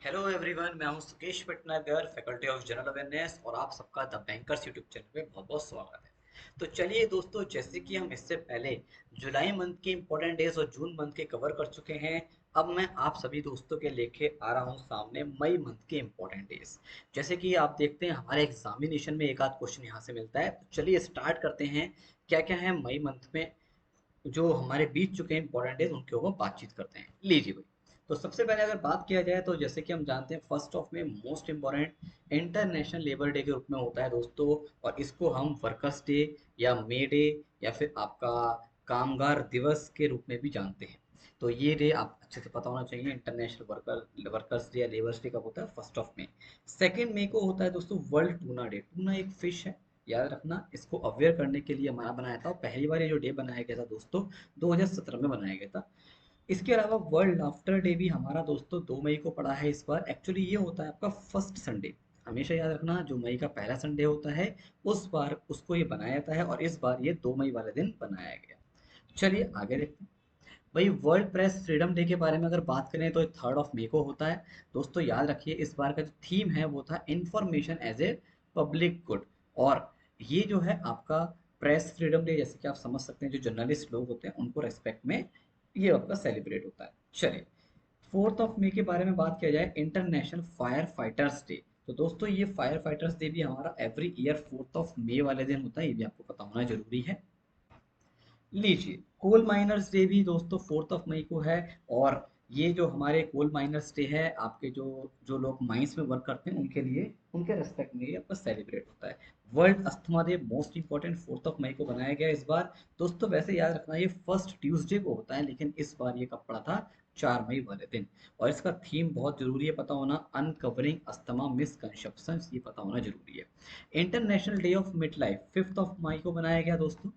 Hello everyone, मैं हूं Sukesh Bhatnagar, faculty of general awareness, और आप सबका द बैंकर्स यूट्यूब चैनल पे बहुत बहुत स्वागत है। तो चलिए दोस्तों, जैसे कि हम इससे पहले जुलाई मंथ के इंपॉर्टेंट डेज और जून मंथ के कवर कर चुके हैं, अब मैं आप सभी दोस्तों के लेके आ रहा हूं सामने मई मंथ के इंपॉर्टेंट डेज। जैसे कि आप देखते हैं हमारे एग्जामिनेशन में एक आध क्वेश्चन यहाँ से मिलता है, तो चलिए स्टार्ट करते हैं। क्या क्या है मई मंथ में जो हमारे बीत चुके हैं इंपॉर्टेंट डेज, उनके ऊपर बातचीत करते हैं। लीजिए भाई, तो सबसे पहले अगर बात किया जाए तो जैसे कि हम जानते हैं फर्स्ट ऑफ में most important international labour day के रूप में होता है दोस्तों। और इसको हम वर्कर्स डे या मे डे या फिर आपका कामगार दिवस के रूप में भी जानते हैं। तो ये डे आप अच्छे से पता होना चाहिए। इंटरनेशनल वर्कर्स डे या लेबर्स डे कब होता है? फर्स्ट ऑफ में। सेकेंड मई को होता है दोस्तों वर्ल्ड टूना डे। टूना एक फिश है, याद रखना। इसको अवेयर करने के लिए हमारा बनाया था, और पहली बार ये जो डे बनाया गया था दोस्तों 2017 में बनाया गया था। इसके अलावा वर्ल्ड लाफ्टर डे भी हमारा दोस्तों 2 मई को पड़ा है इस बार। एक्चुअली ये होता है आपका फर्स्ट संडे। हमेशा याद रखना, जो मई का पहला संडे होता है उस बार उसको ये बनाया जाता है, और इस बार ये 2 मई वाले दिन बनाया गया। चलिए आगे देखते हैं। भाई, वर्ल्ड प्रेस फ्रीडम डे के बारे में अगर बात करें तो 3 मई को होता है। दोस्तों याद रखिए, इस बार का जो थीम है वो था information as a public good. और ये जो है आपका प्रेस फ्रीडम डे, जैसे कि आप समझ सकते हैं जो जर्नलिस्ट लोग होते हैं उनको रेस्पेक्ट में ये आपका सेलिब्रेट होता है। चलिए, 4 मई के बारे में बात किया जाए, इंटरनेशनल फायर फाइटर्स डे। तो दोस्तों ये फायर फाइटर्स डे भी हमारा एवरी ईयर 4 मई वाले दिन होता है, ये भी आपको पता होना जरूरी है। लीजिए, कोल माइनर्स डे भी दोस्तों 4 मई को है। और ये जो हमारे कोल माइनर्स डे है, आपके जो जो लोग माइंस में वर्क करते हैं उनके लिए, उनके रेस्पेक्ट में ये आपका सेलिब्रेट होता है। World asthma day most important 4 मई को बनाया गया इस बार। दोस्तों वैसे याद रखना, ये फर्स्ट ट्यूसडे को होता है, लेकिन इस बार ये कब पड़ा था? 4 मई वाले दिन। और इसका थीम बहुत जरूरी है पता होना, अनकवरिंग अस्थमा मिसकंसेप्शन, ये पता होना जरूरी है। International day of mid life 5 मई को बनाया गया दोस्तों।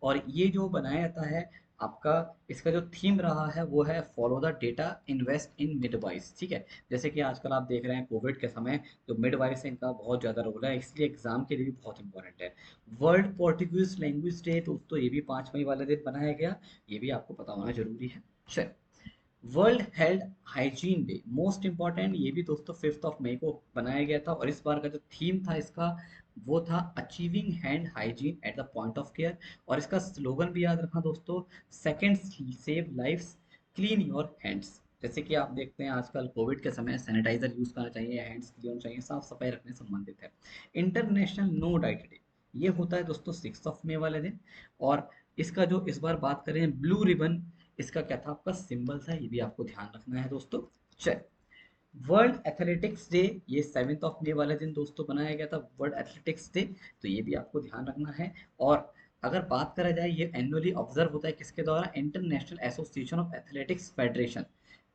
और ये जो बनाया जाता है आपका, इसका जो थीम रहा है वो है follow the data, invest in midwise. ठीक है, जैसे कि आजकल आप देख रहे हैं कोविड के समय जो मिडवाइस है इनका बहुत ज़्यादा रोल है, इसलिए एग्जाम के लिए भी बहुत इंपॉर्टेंट है। वर्ल्ड पोर्टुगीज लैंग्वेज डे दोस्तों ये भी 5 मई वाले दिन बनाया गया, ये भी आपको पता होना जरूरी है। चल, world health hygiene day most important, ये भी दोस्तों 5 मई को बनाया गया था। और इस बार का जो थीम था इसका वो था achieving hand hygiene at the point of care. और इसका स्लोगन भी याद रखना दोस्तों, second save lives, clean your hands. जैसे कि आप देखते हैं आजकल कोविड के समय सैनिटाइजर यूज करना चाहिए, हैंड्स क्लीन होना चाहिए, साफ सफाई रखने से संबंधित है। इंटरनेशनल नो डाइट डे ये होता है दोस्तों 6 मई वाले दिन। और इसका जो इस बार बात करें ब्लू रिबन, इसका क्या था? आपका सिंबल था, ये भी आपको ध्यान रखना है दोस्तों। चल, वर्ल्ड एथलेटिक्स डे ये 7 मई वाले दिन दोस्तों बनाया गया था, वर्ल्ड एथलेटिक्स डे। तो ये भी आपको ध्यान रखना है। और अगर बात करा जाए, ये एनुअली ऑब्जर्व होता है किसके द्वारा? International association of athletics federation,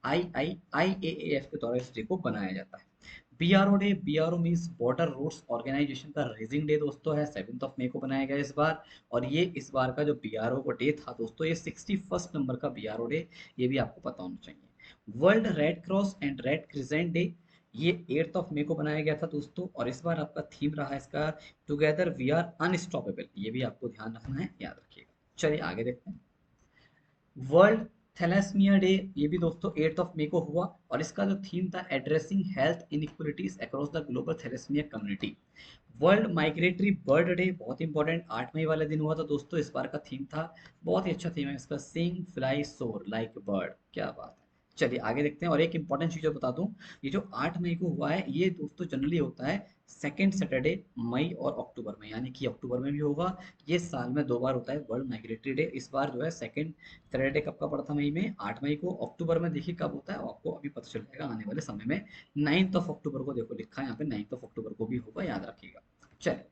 IAAF के द्वारा इस डे को बनाया जाता है। BRO day, BRO means border roads organisation का रेजिंग डे दोस्तों है, 7 मई को बनाया गया इस बार। और ये इस बार का जो BRO का डे था दोस्तों, ये 61 नंबर का BRO डे, ये भी आपको पता होना चाहिए। World red cross and red crescent day ये 8 मई को बनाया गया था दोस्तों। और इस बार आपका थीम रहा इसका टुगेदर वी आर अनस्टॉपेबल, ये भी आपको ध्यान रखना है, याद रखिएगा। चलिए आगे देखते हैं। वर्ल्ड थैलेसीमिया डे ये भी दोस्तों 8 मई को हुआ। और इसका जो थीम था addressing health inequalities across the global thalassemia community. World migratory bird day बहुत इंपॉर्टेंट 8 मई वाले दिन हुआ था दोस्तों। इस बार का थीम था, बहुत ही अच्छा थीम है इसका, सिंग फ्लाई सोर लाइक बर्ड। क्या बात है। चलिए आगे देखते हैं। और एक इंपॉर्टेंट चीज बता दूं, ये जो 8 मई को हुआ है ये दोस्तों जनरली होता है सेकेंड सैटरडे मई और अक्टूबर में, यानी कि अक्टूबर में भी होगा। ये साल में 2 बार होता है वर्ल्ड माइग्रेटरी डे। इस बार जो है सेकेंड सैटरडे कब का पड़ा था? मई में 8 मई को। अक्टूबर में देखिए कब होता है, आपको अभी पता चल जाएगा आने वाले समय में। 9 अक्टूबर को देखो लिखा है यहाँ पे, 9 अक्टूबर को भी होगा, याद रखिएगा। चलिए,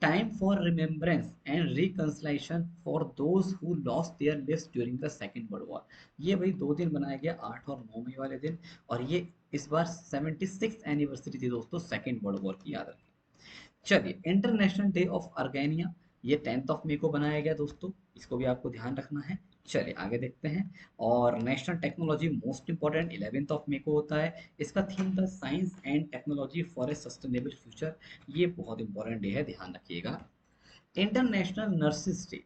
time for remembrance and reconciliation for those who lost their lives during the second world war. ये भाई 2 दिन बनाया गया, 8 और 9 मई वाले दिन। और ये इस बार 76 एनिवर्सरी थी दोस्तों सेकेंड वर्ल्ड वॉर की, याद रखिए। चलिए, इंटरनेशनल डे ऑफ ऑर्गेनिया ये 10 मई को बनाया गया दोस्तों, इसको भी आपको ध्यान रखना है। चलिए आगे देखते हैं। और नेशनल टेक्नोलॉजी मोस्ट इंपॉर्टेंट 11 मई को होता है। इसका थीम था science and technology for a sustainable future, ये बहुत इंपॉर्टेंट डे है, ध्यान रखिएगा। इंटरनेशनल नर्सिस डे,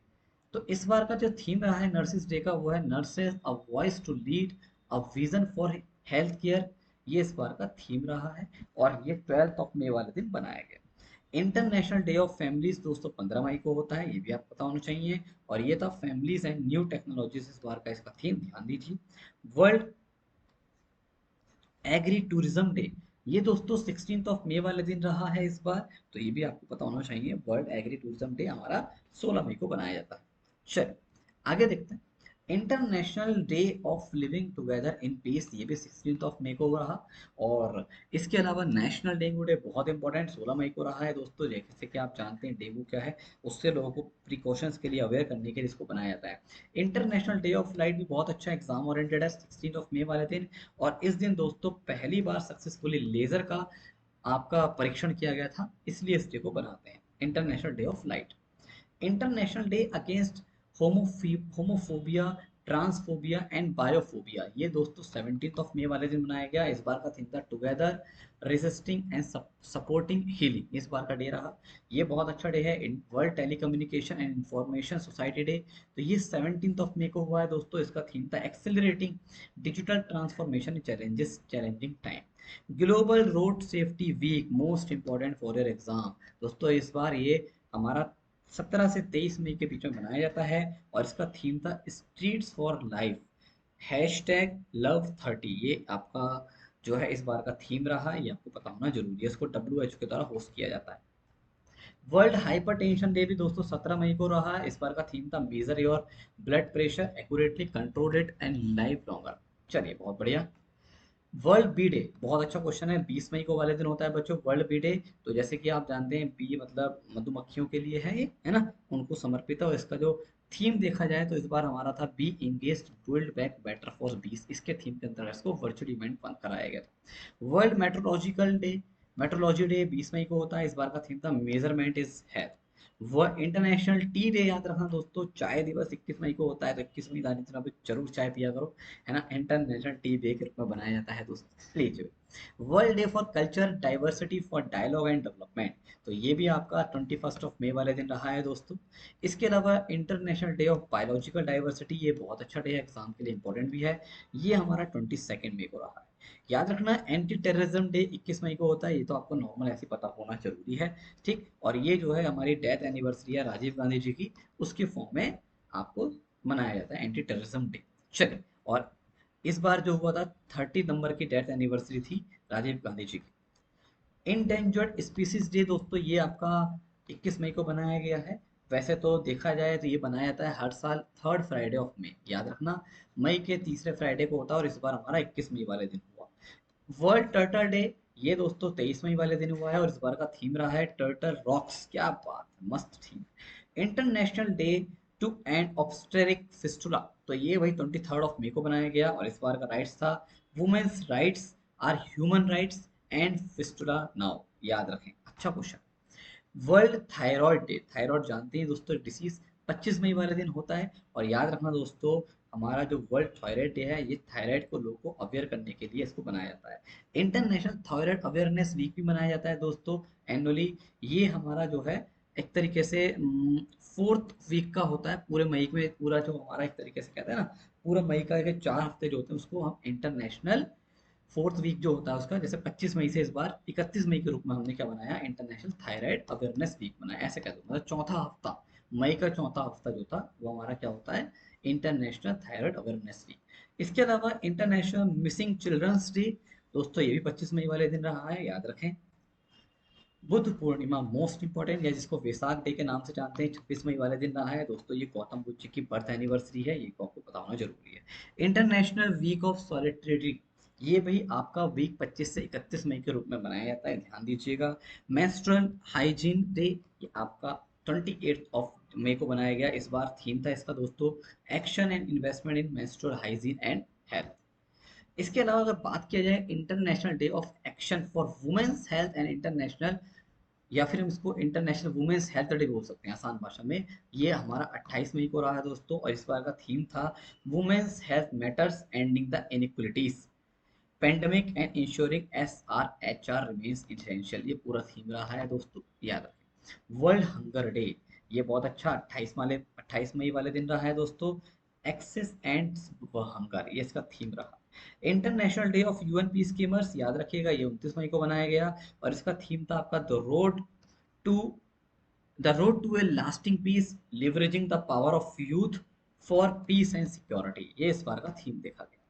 तो इस बार का जो थीम रहा है नर्सिस डे का वो है nurses a voice to lead, a vision for health care, ये इस बार का थीम रहा है और ये 12 मई वाले दिन बनाया गया। इंटरनेशनल डे ऑफ फैमिलीज दोस्तों 15 मई को होता है, ये भी आपको पता होना चाहिए। और ये था फैमिलीज एंड न्यू टेक्नोलॉजीज इस बार का इसका थीम, ध्यान दीजिए। वर्ल्ड एग्री टूरिज्म डे, ये दोस्तों 16 मई वाले दिन रहा है इस बार, तो ये भी आपको पता होना चाहिए। वर्ल्ड एग्री टूरिज्म डे हमारा 16 मई को बनाया जाता है। चलिए आगे देखते हैं। International day of living together in peace, ये भी 16 मई को रहा। और इसके अलावा नेशनल डेंगू डे बहुत इंपॉर्टेंट 16 मई को रहा है दोस्तों। जैसे कि आप जानते हैं डेंगू क्या है, उससे लोगों को प्रिकॉशंस के लिए अवेयर करने के लिए इसको बनाया जाता है। इंटरनेशनल डे ऑफ लाइट भी बहुत अच्छा एग्जाम ओरिएंटेड है 16 मई वाले दिन। और इस दिन दोस्तों पहली बार सक्सेसफुली लेजर का आपका परीक्षण किया गया था, इसलिए इस डे को बनाते हैं international day of light. International day against homophobia, transphobia and बायोफोबिया, ये दोस्तों 17 मई वाले दिन मनाया गया। इस बार का थीम था together resisting and supporting healing, इस बार का डे रहा। ये बहुत अच्छा डे है। World telecommunication and information society day, तो ये 17 मई को हुआ है दोस्तों। इसका थीम था accelerating digital transformation challenges challenging time. Global road safety week most important for your exam, दोस्तों इस बार ये हमारा 17 से 23 मई के बीच में मनाया जाता है। और इसका थीम था स्ट्रीट्स फॉर लाइफ, #Love30, ये आपका जो है इस बार का थीम रहा है, ये आपको पता होना जरूरी है। इसको WHO के द्वारा होस्ट किया जाता है। वर्ल्ड हाइपरटेंशन डे भी दोस्तों 17 मई को रहा है। इस बार का थीम था major your blood pressure accurately, control it and live longer. चलिए बहुत बढ़िया। वर्ल्ड बी डे, बहुत अच्छा क्वेश्चन है। 20 मई को वाले दिन होता है बच्चों वर्ल्ड बी डे। तो जैसे कि आप जानते हैं बी मतलब मधुमक्खियों के लिए है ये, है ना, उनको समर्पित है। और इसका जो थीम देखा जाए तो इस बार हमारा था bee engaged build back better for bees, इसके थीम के अंतर्गत इसको वर्चुअल इवेंट कराया गया था। World metrological day, metrology day 20 मई को होता है। इस बार का थीम था मेजरमेंट इज हेल्थ। वह इंटरनेशनल टी डे याद रखना दोस्तों, चाय दिवस 21 मई को होता है। तो 21 मई दिन आप जरूर चाय पिया करो, है ना। इंटरनेशनल टी डे के रूप में बनाया जाता है दोस्तों। लीजिए world day for culture diversity for dialogue and development, तो ये भी आपका 21 मई वाले दिन रहा है दोस्तों। इसके अलावा international day of biological diversity, ये बहुत अच्छा डे है, एग्जाम के लिए इंपॉर्टेंट भी है। ये हमारा 22 मई को रहा है। याद रखना एंटी टेररिज्म डे 21 मई को होता है, ये तो आपको नॉर्मल ऐसे पता होना जरूरी है। ठीक, और ये जो है हमारी डेथ एनिवर्सरी है राजीव गांधी जी की, उसके फॉर्म में आपको मनाया जाता है एंटी टेररिज्म डे। चलिए, और इस बार जो हुआ था 30 नंबर की डेथ एनिवर्सरी थी राजीव गांधी जी की। इंडेंजर्ड स्पीसीज डे दोस्तों, ये आपका 21 मई को बनाया गया है। वैसे तो देखा जाए तो ये बनाया जाता है हर साल 3rd फ्राइडे ऑफ मई, याद रखना मई के तीसरे फ्राइडे को होता है। और इस बार हमारा 21 मई वाले दिन हुआ। वर्ल्ड टर्टल डे, ये दोस्तों 23 मई वाले दिन हुआ है। और इस बार का थीम रहा है टर्टल रॉक्स, क्या बात है, मस्त theme. International day to end obstetric fistula, तो ये वही 23 मई को बनाया गया। और इस बार का राइट्स था women's rights are human rights and fistula now, याद रखें, अच्छा question. World thyroid day, thyroid जानते हैं दोस्तों डिसीज, 25 मई वाले दिन होता है। और याद रखना दोस्तों हमारा जो वर्ल्ड थायराइड डे है, ये थायराइड को लोगों को अवेयर करने के लिए इसको बनाया जाता है। इंटरनेशनल थायराइड अवेयरनेस वीक भी मनाया जाता है दोस्तों एनुअली। ये हमारा जो है एक तरीके से 4th वीक का होता है पूरे मई में। पूरा जो हमारा एक तरीके से कहते हैं ना, पूरा मई का के 4 हफ्ते जो होते हैं उसको हम इंटरनेशनल 4th वीक जो होता है उसका, जैसे 25 मई से इस बार 31 मई के रूप में हमने क्या बनाया, इंटरनेशनल थायराइड अवेयरनेस वीक बनाया, ऐसे कह दो। मतलब चौथा हफ्ता, मई का चौथा हफ्ता जो था वो हमारा क्या होता है, इंटरनेशनल थायराइड अवेयरनेस वीक। इसके अलावा इंटरनेशनल मिसिंग चिल्ड्रंस डे, दोस्तों ये भी 25 मई वाले दिन रहा है, याद रखें। बुद्ध पूर्णिमा मोस्ट इंपॉर्टेंट, या जिसको वैसाख डे के नाम से जानते हैं, 26 मई वाले दिन रहा है दोस्तों। ये गौतम बुद्ध जी की बर्थ एनिवर्सरी है, ये को आपको पता होना जरूरी है। इंटरनेशनल वीक ऑफ सॉलिटरी, ये भाई आपका वीक 25 से 31 मई के रूप में मनाया जाता है, ध्यान दीजिएगा। मेंस्ट्रुअल हाइजीन डे, ये आपका 28 मई को बनाया गया। इस बार थीम था इसका दोस्तों action and investment in menstrual hygiene and health. इसके अलावा अगर बात किया जाए international day of action for women's health and international, या फिर हम इसको इंटरनेशनल वुमेन्स हेल्थ डे बोल सकते हैं आसान भाषा में, ये हमारा 28 मई को रहा है दोस्तों। और इस बार का थीम था women's health matters ending the inequalities pandemic and ensuring SRHR remains essential, ये पूरा थीम रहा है दोस्तों, याद रखें। वर्ल्ड हंगर डे, ये बहुत अच्छा 28 मई वाले दिन रहा है दोस्तों। एक्सेस एंड हंगर, ये इसका थीम रहा। International day of UN peacekeepers याद रखिएगा, ये 29 मई को बनाया गया और इसका थीम था आपका to the road to a lasting peace leveraging the power of youth for peace and security, ये इस बार का थीम देखा गया।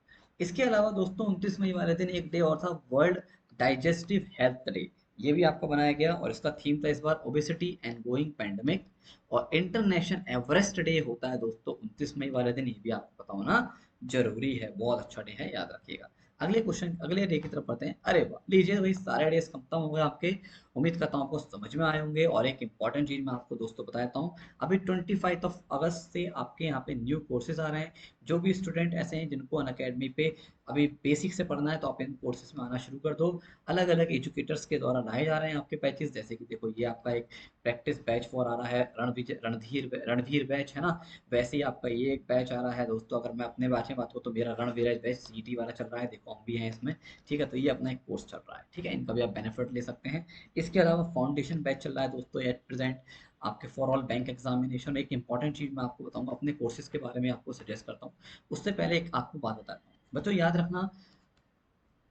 इसके अलावा दोस्तों 29 मई वाले दिन एक डे और था, वर्ल्ड डाइजेस्टिव हेल्थ डे, ये भी आपको बनाया गया और इसका थीम था इस बार ओबेसिटी एंड गोइंग पैंडेमिक। और इंटरनेशनल एवरेस्ट डे होता है दोस्तों 29 मई वाले दिन, ये भी आपको पता होना जरूरी है, बहुत अच्छा डे है, याद रखिएगा। अगले क्वेश्चन, अगले डे की तरफ बढ़ते हैं। अरे वाह, लीजिए भाई सारे डेज खत्म हो गए आपके, उम्मीद करता हूँ आपको समझ में आए होंगे। और एक इंपॉर्टेंट चीज मैं आपको दोस्तों बताता हूँ, अभी 25 अगस्त से आपके यहाँ पे न्यू कोर्सेज आ रहे हैं। जो भी स्टूडेंट ऐसे हैं जिनको अनअकैडमी पे अभी बेसिक से पढ़ना है तो आप इन कोर्सेज में आना शुरू कर दो। अलग अलग एजुकेटर्स के द्वारा लाए जा रहे हैं आपके बैचेस, जैसे कि देखो ये आपका एक प्रैक्टिस बैच फॉर आ रहा है, रणधीर बैच है ना, वैसे ही आपका ये एक बैच आ रहा है दोस्तों। अगर मैं अपने बैच में बात करूँ तो मेरा रणवीर बैच सीटी वाला चल रहा है, देखो हम भी हैं इसमें, ठीक है। तो ये अपना एक कोर्स चल रहा है, ठीक है, इनका भी आप बेनिफिट ले सकते हैं। इसके अलावा फाउंडेशन बैच चल रहा है दोस्तों एट प्रेजेंट आपके फॉर ऑल बैंक एग्जामिनेशन। एक इंपॉर्टेंट चीज मैं आपको बताऊंगा, अपने कोर्सेज के बारे में आपको सजेस्ट करता हूँ, उससे पहले एक आपको बात बताता हूँ बच्चों, याद रखना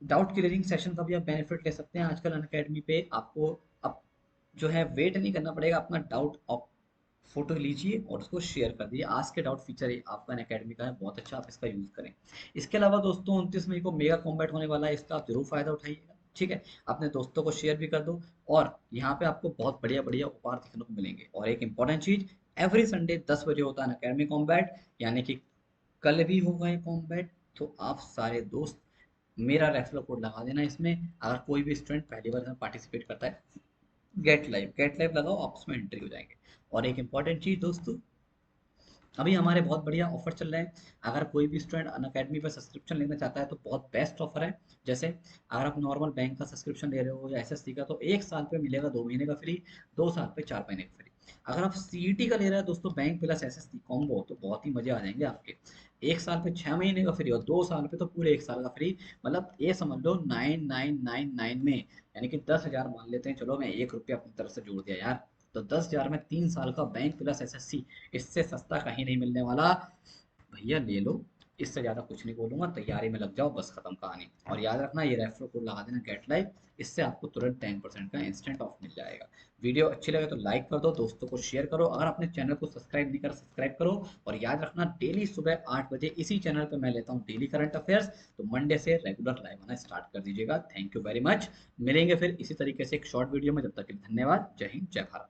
डाउट क्लियरिंग सेशन का भी आप बेनिफिट ले सकते हैं आजकल अनअकैडमी पे। आपको अब जो है वेट नहीं करना पड़ेगा, अपना डाउट आप फोटो लीजिए और उसको शेयर कर दीजिए। आज के डाउट फीचर आपका अनअकैडमी का है, बहुत अच्छा, आप इसका यूज करें। इसके अलावा दोस्तों 29 मई को मेगा कॉम्बैट होने वाला है, इसका आप जरूर फायदा उठाइएगा, ठीक है। अपने दोस्तों को शेयर भी कर दो और यहाँ पे आपको बहुत बढ़िया बढ़िया उपहार देखने को मिलेंगे। और एक इंपॉर्टेंट चीज, एवरी संडे 10 बजे होता है अनअकैडमी कॉम्बैट, यानी कि कल भी होगा ये कॉम्बैट। तो आप सारे दोस्त मेरा रेफरल कोड लगा देना इसमें, अगर कोई भी स्टूडेंट पहली बार इसमें पार्टिसिपेट करता है, गेट लाइव लगाओ, आप उसमें एंट्री हो जाएंगे। और एक इंपॉर्टेंट चीज दोस्तों, अभी हमारे बहुत बढ़िया ऑफर चल रहे हैं, अगर कोई भी स्टूडेंट अनअकैडमी पर सब्सक्रिप्शन लेना चाहता है तो बहुत बेस्ट ऑफर है। जैसे अगर आप नॉर्मल बैंक का सब्सक्रिप्शन ले रहे हो या एसएससी का, तो 1 साल पे मिलेगा 2 महीने का फ्री, 2 साल पे 4 महीने का फ्री। अगर आप सीईटी का ले रहे हैं दोस्तों, बैंक प्लस एसएससी कॉम्बो, तो बहुत ही मजे आ जाएंगे आपके। 1 साल पे 6 महीने का फ्री और 2 साल पे तो पूरे 1 साल का फ्री, मतलब ये समझ लो 9999 में, यानी कि 10,000 मान लेते हैं, चलो मैं 1 रुपया अपनी तरफ से जोड़ दिया यार, तो 10,000 में 3 साल का बैंक प्लस एसएससी, इससे सस्ता कहीं नहीं मिलने वाला, भैया ले लो। इससे ज्यादा कुछ नहीं बोलूंगा, तैयारी में लग जाओ, बस खत्म कहानी। और याद रखना ये रेफर कोड लगा देना गेट लाइव, इससे आपको तुरंत 10% का इंस्टेंट ऑफ मिल जाएगा। वीडियो अच्छी लगे तो लाइक कर दो, दोस्तों को शेयर करो, अगर अपने चैनल को सब्सक्राइब नहीं करा सब्सक्राइब करो। और याद रखना डेली सुबह 8 बजे इसी चैनल पर मैं लेता हूँ डेली करंट अफेयर्स, तो मंडे से रेगुलर लाइव आना स्टार्ट कर दीजिएगा। थैंक यू वेरी मच, मिलेंगे फिर इसी तरीके से एक शॉर्ट वीडियो में, जब तक के लिए धन्यवाद, जय हिंद जय भारत।